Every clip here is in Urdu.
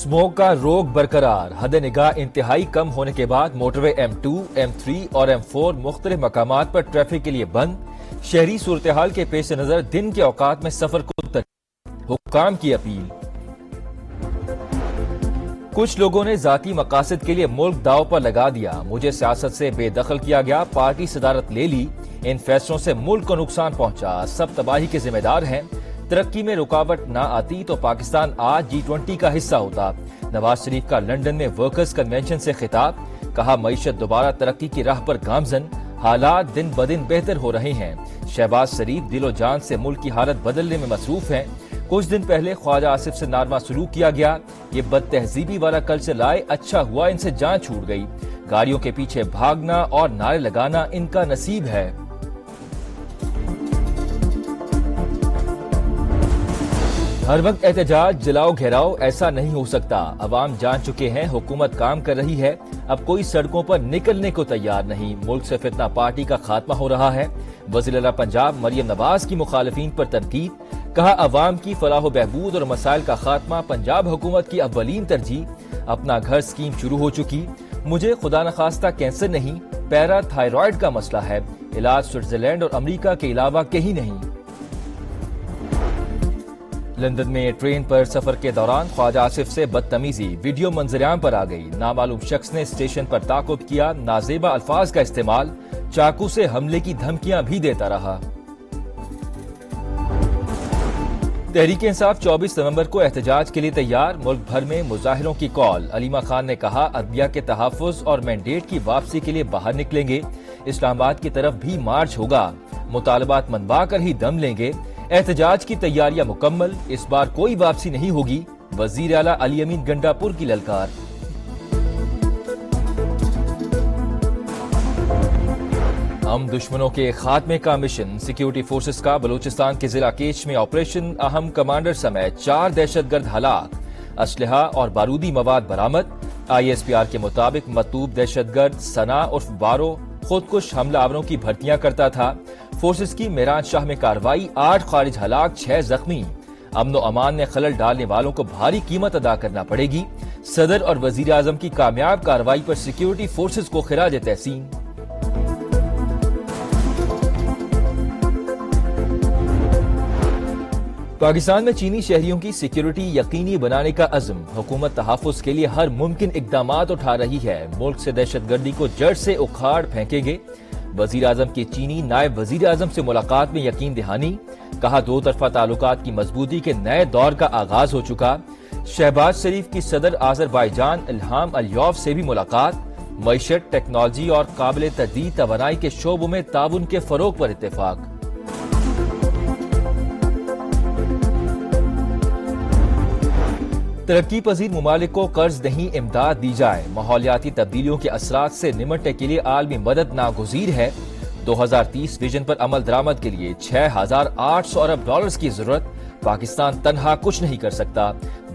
اسموک کا روک برقرار، حد نگاہ انتہائی کم ہونے کے بعد موٹروے M2، M3 اور M4 مختلف مقامات پر ٹریفک کے لیے بند۔ شہری صورتحال کے پیش نظر دن کے اوقات میں سفر کو ترجیح، حکام کی اپیل۔ کچھ لوگوں نے ذاتی مقاصد کے لیے ملک داؤ پر لگا دیا، مجھے سیاست سے بے دخل کیا گیا، پارٹی صدارت لے لی، ان فیصلوں سے ملک کو نقصان پہنچا، سب تباہی کے ذمہ دار ہیں، ترقی میں رکاوٹ نہ آتی تو پاکستان آج G20 کا حصہ ہوتا۔ نواز شریف کا لندن میں ورکرز کنونشن سے خطاب، کہا معیشت دوبارہ ترقی کی راہ پر گامزن، حالات دن بدن بہتر ہو رہے ہیں۔ شہباز شریف دل و جان سے ملک کی حالت بدلنے میں مصروف ہیں، کچھ دن پہلے خواجہ آصف سے ناروا سلوک کیا گیا، یہ بد تہذیبی والا کلچر لائے، اچھا ہوا ان سے جان چھوٹ گئی، گاڑیوں کے پیچھے بھاگنا اور نعرے لگانا ان کا نصیب ہے۔ ہر وقت احتجاج، جلاؤ گھیراؤ ایسا نہیں ہو سکتا، عوام جان چکے ہیں حکومت کام کر رہی ہے، اب کوئی سڑکوں پر نکلنے کو تیار نہیں، ملک سے فتنہ پارٹی کا خاتمہ ہو رہا ہے۔ وزیر اعلیٰ پنجاب مریم نواز کی مخالفین پر تنقید، کہا عوام کی فلاح و بہبود اور مسائل کا خاتمہ پنجاب حکومت کی اولین ترجیح، اپنا گھر اسکیم شروع ہو چکی، مجھے خدا نخواستہ کینسر نہیں، پیرا تھائرائیڈ کا مسئلہ ہے، علاج سوئٹزرلینڈ اور امریکہ کے علاوہ کہیں نہیں۔ لندن میں ٹرین پر سفر کے دوران خواجہ آصف سے بدتمیزی، ویڈیو منظر عام پر آ گئی، نامعلوم شخص نے اسٹیشن پر تعاقب کیا، نازیبا الفاظ کا استعمال، چاقو سے حملے کی دھمکیاں بھی دیتا رہا۔ تحریک انصاف 24 نومبر کو احتجاج کے لیے تیار، ملک بھر میں مظاہروں کی کال، علیمہ خان نے کہا عدلیہ کے تحفظ اور مینڈیٹ کی واپسی کے لیے باہر نکلیں گے، اسلام آباد کی طرف بھی مارچ ہوگا، مطالبات منوا کر ہی دم لیں گے، احتجاج کی تیاریاں مکمل، اس بار کوئی واپسی نہیں ہوگی، وزیر اعلیٰ علی امین گنڈا پور کی للکار۔ ہم دشمنوں کے خاتمے کا مشن، سیکیورٹی فورسز کا بلوچستان کے ضلع کیچ میں آپریشن، اہم کمانڈر سمیت 4 دہشت گرد ہلاک، اسلحہ اور بارودی مواد برآمد۔ ISPR کے مطابق مطلوب دہشت گرد ثنا عرف بارو خودکش حملہ آوروں کی بھرتیاں کرتا تھا، فورسز کی میران شاہ میں کارروائی، 8 خارج ہلاک، 6 زخمی، امن و امان میں خلل ڈالنے والوں کو بھاری قیمت ادا کرنا پڑے گی، صدر اور وزیر اعظم کی کامیاب کارروائی پر سیکیورٹی فورسز کو خراج تحسین۔ پاکستان میں چینی شہریوں کی سیکیورٹی یقینی بنانے کا عزم، حکومت تحفظ کے لیے ہر ممکن اقدامات اٹھا رہی ہے، ملک سے دہشت گردی کو جڑ سے اکھاڑ پھینکیں گے، وزیر اعظم کی چینی نائب وزیر اعظم سے ملاقات میں یقین دہانی، کہا دو طرفہ تعلقات کی مضبوطی کے نئے دور کا آغاز ہو چکا، شہباز شریف کی صدر آذربائیجان الہام الیوف سے بھی ملاقات، معیشت، ٹیکنالوجی اور قابل تجدید توانائی کے شعبوں میں تعاون کے فروغ پر اتفاق۔ ترقی پذیر ممالک کو قرض نہیں امداد دی جائے، ماحولیاتی تبدیلیوں کے اثرات سے نمٹنے کے لیے عالمی مدد ناگزیر ہے، 2030 ویژن پر عمل درآمد کے لیے $6,800 ارب کی ضرورت، پاکستان تنہا کچھ نہیں کر سکتا،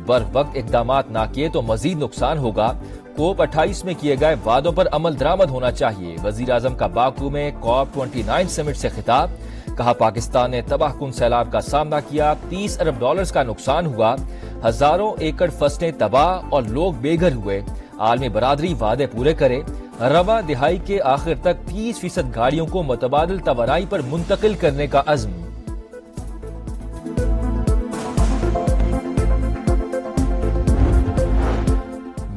بر وقت اقدامات نہ کیے تو مزید نقصان ہوگا، کوپ 28 میں کیے گئے وعدوں پر عمل درآمد ہونا چاہیے، وزیر اعظم کا باکو میں کوپ 29 سمٹ سے خطاب، کہا پاکستان نے تباہ کن سیلاب کا سامنا کیا، $30 ارب کا نقصان ہوا، ہزاروں ایکڑ فصلیں تباہ اور لوگ بے گھر ہوئے، عالمی برادری وعدے پورے کرے، رواں دہائی کے آخر تک 30% گاڑیوں کو متبادل توانائی پر منتقل کرنے کا عزم۔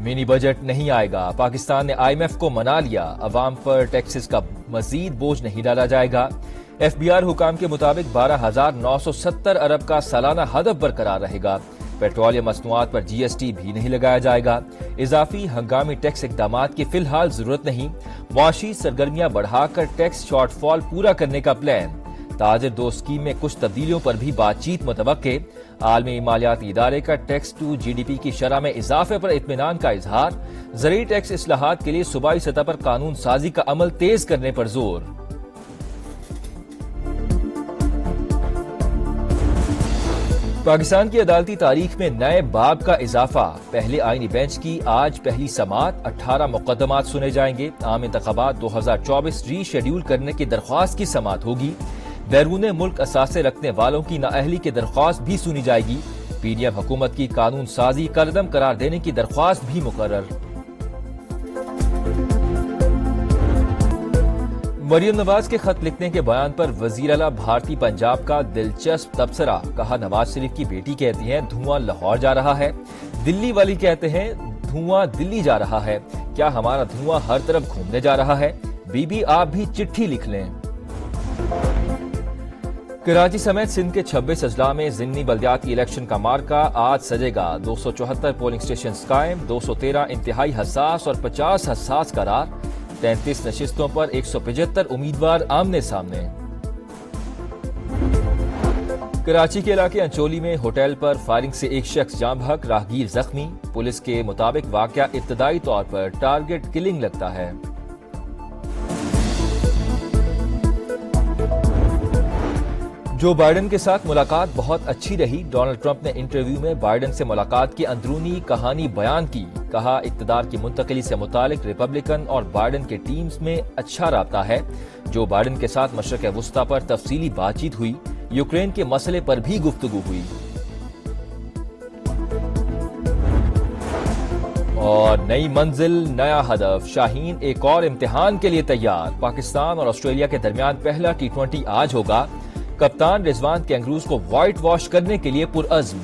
منی بجٹ نہیں آئے گا، پاکستان نے IMF کو منا لیا، عوام پر ٹیکسز کا مزید بوجھ نہیں ڈالا جائے گا، FBR حکام کے مطابق 12,970 ارب کا سالانہ ہدف برقرار رہے گا، پیٹرولیم مصنوعات پر GST بھی نہیں لگایا جائے گا، اضافی ہنگامی ٹیکس اقدامات کی فی الحال ضرورت نہیں، معاشی سرگرمیاں بڑھا کر ٹیکس شارٹ فال پورا کرنے کا پلان، تاجر دوست اسکیم میں کچھ تبدیلیوں پر بھی بات چیت متوقع، عالمی مالیاتی ادارے کا ٹیکس ٹو GDP کی شرح میں اضافے پر اطمینان کا اظہار، زرعی ٹیکس اصلاحات کے لیے صوبائی سطح پر قانون سازی کا عمل تیز کرنے پر زور۔ پاکستان کی عدالتی تاریخ میں نئے باب کا اضافہ، پہلے آئینی بینچ کی آج پہلی سماعت، 18 مقدمات سنے جائیں گے، عام انتخابات 2024 ری شیڈیول کرنے کی درخواست کی سماعت ہوگی، بیرون ملک اثاثے رکھنے والوں کی نااہلی کی درخواست بھی سنی جائے گی۔ پی ڈی ایم حکومت کی قانون سازی کالعدم قرار دینے کی درخواست بھی مقرر۔ مریم نواز کے خط لکھنے کے بیان پر وزیر اعلیٰ بھارتی پنجاب کا دلچسپ تبصرہ، کہا نواز شریف کی بیٹی کہتی ہیں دھواں لاہور جا رہا ہے، دلی والی کہتے ہیں دھواں دلی جا رہا ہے، کیا ہمارا دھواں ہر طرف گھومنے جا رہا ہے؟ بی بی آپ بھی چٹھی لکھ لیں۔ کراچی سمیت سندھ کے 26 اضلاع میں ضمنی بلدیاتی الیکشن کا مارکہ آج سجے گا۔ 274 پولنگ سٹیشنز قائم، 213 انتہائی حساس اور 50 حساس قرار، 33 نشستوں پر 175 امیدوار آمنے سامنے۔ کراچی کے علاقے انچولی میں ہوٹل پر فائرنگ سے ایک شخص جاں بحق، راہگیر زخمی۔ پولیس کے مطابق واقعہ ابتدائی طور پر ٹارگٹ کلنگ لگتا ہے۔ جو بائیڈن کے ساتھ ملاقات بہت اچھی رہی، ڈونلڈ ٹرمپ نے انٹرویو میں بائیڈن سے ملاقات کی اندرونی کہانی بیان کی، کہا اقتدار کی منتقلی سے متعلق ریپبلکن اور بائیڈن کے ٹیمز میں اچھا رابطہ ہے۔ جو بائیڈن کے ساتھ مشرق وسطیٰ پر تفصیلی بات چیت ہوئی، یوکرین کے مسئلے پر بھی گفتگو ہوئی۔ اور نئی منزل نیا ہدف، شاہین ایک اور امتحان کے لیے تیار۔ پاکستان اور آسٹریلیا کے درمیان پہلا T20 آج ہوگا۔ کپتان رضوان کینگروز کو وائٹ واش کرنے کے لیے پرعزم۔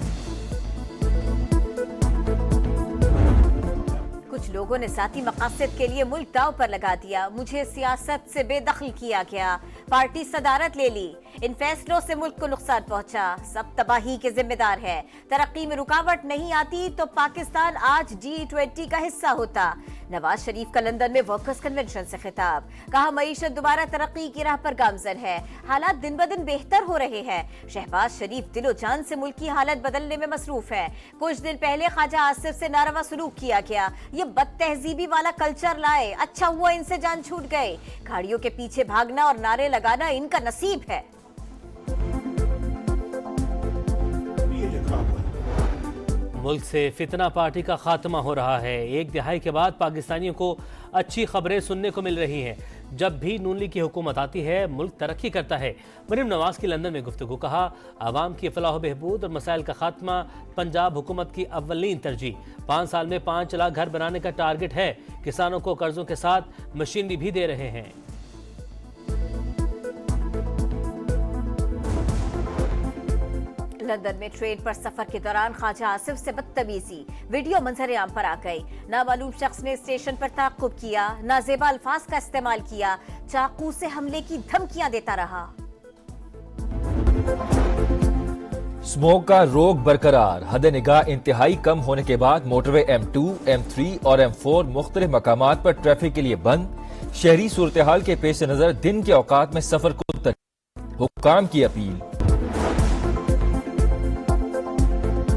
کچھ لوگوں نے ذاتی مقاصد کے لیے ملک داؤ پر لگا دیا، مجھے سیاست سے بے دخل کیا گیا، پارٹی صدارت لے لی، ان فیصلوں سے ملک کو نقصان پہنچا، سب تباہی کے ذمہ دار ہے، ترقی میں رکاوٹ نہیں آتی تو پاکستان آج G20 کا حصہ ہوتا۔ نواز شریف کا لندن میں ورکرز کنونشن سے خطاب، کہا معیشت دوبارہ ترقی کی راہ پر گامزن ہے، حالات دن بدن بہتر ہو رہے ہیں۔ شہباز شریف دل و جان سے ملک کی حالت بدلنے میں مصروف ہے، کچھ دن پہلے خواجہ آصف سے ناروا سلوک کیا گیا، یہ بد تہذیبی والا کلچر لائے، اچھا ہوا ان سے جان چھوٹ گئے، گاڑیوں کے پیچھے بھاگنا اور نعرے لگانا ان کا نصیب ہے۔ ملک سے فتنہ پارٹی کا خاتمہ ہو رہا ہے، ایک دہائی کے بعد پاکستانیوں کو اچھی خبریں سننے کو مل رہی ہیں۔ جب بھی نون لیگ کی حکومت آتی ہے ملک ترقی کرتا ہے۔ مریم نواز کی لندن میں گفتگو، کہا عوام کی فلاح و بہبود اور مسائل کا خاتمہ پنجاب حکومت کی اولین ترجیح، 5 سال میں 5 لاکھ گھر بنانے کا ٹارگٹ ہے، کسانوں کو قرضوں کے ساتھ مشینری بھی دے رہے ہیں۔ لندن میں ٹرین پر سفر کے دوران خواجہ آصف سے بدتمیزی، ویڈیو منظر عام پر آ گئی، نامعلوم شخص نے اسٹیشن پر تعقب کیا، نازیبا الفاظ کا استعمال کیا، چاقو سے حملے کی دھمکیاں دیتا رہا۔ سموگ کا روگ برقرار، حد نگاہ انتہائی کم ہونے کے بعد موٹروے M2، M3 اور M4 مختلف مقامات پر ٹریفک کے لیے بند۔ شہری صورتحال کے پیش نظر دن کے اوقات میں سفر کو ترجیح، حکام کی اپیل۔